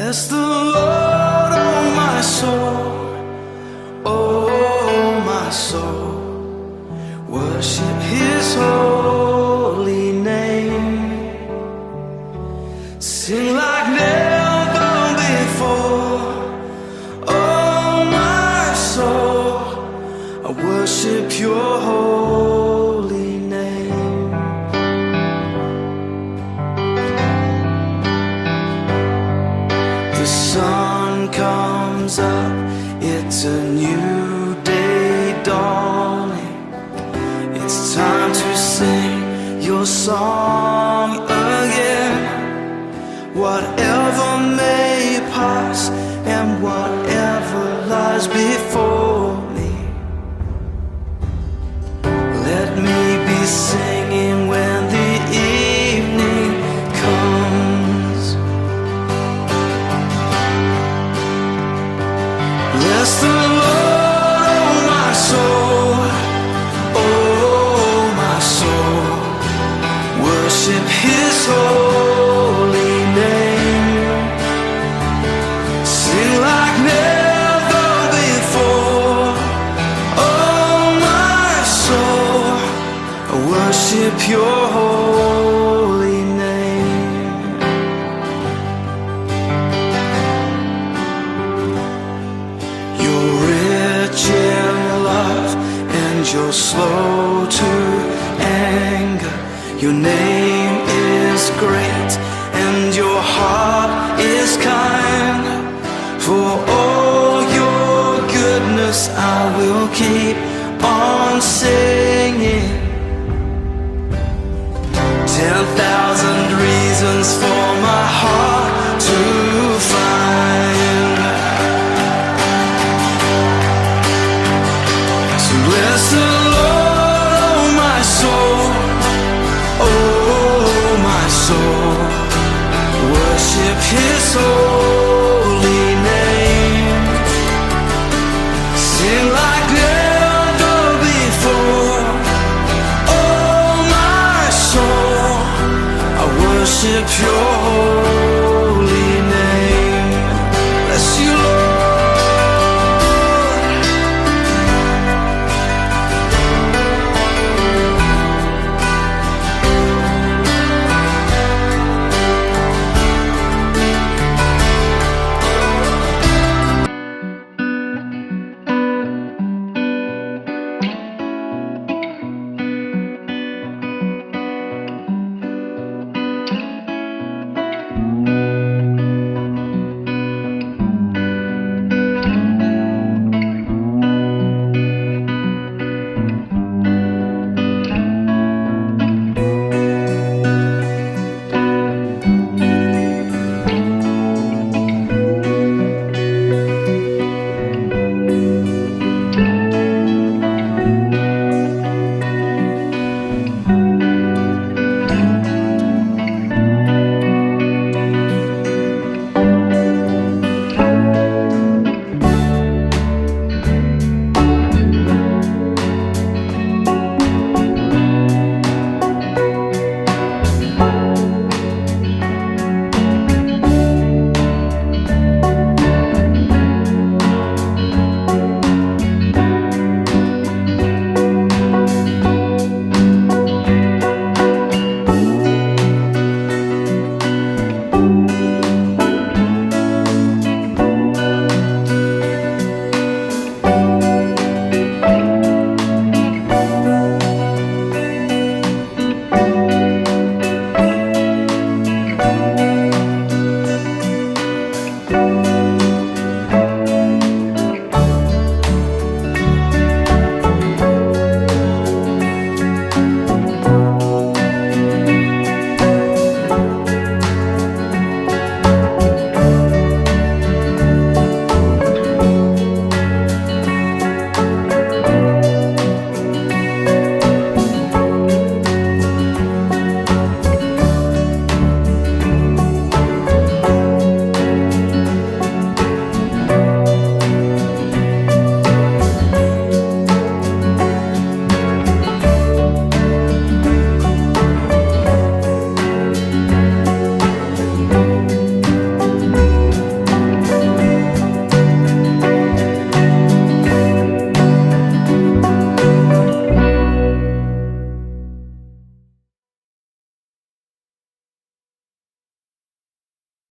Bless the Lord, oh my soul, oh my soul. Worship His holy name. Sing like never before, oh my soul. I worship Your holy name. The sun comes up, it's a new day dawning. It's time to sing Your song again. Whatever may pass and whatever lies before me, let me be singing when the evening comes. Bless the Lord, oh my soul, oh my soul. Worship His holy name. Sing like never before, oh my soul. I worship Your holy name. You're rich in love and You're slow to anger. Your name is great and Your heart is kind. For all Your goodness I will keep on singing. 10,000 reasons for my heart to find. So bless the Lord, oh my soul, oh my soul. Worship His holy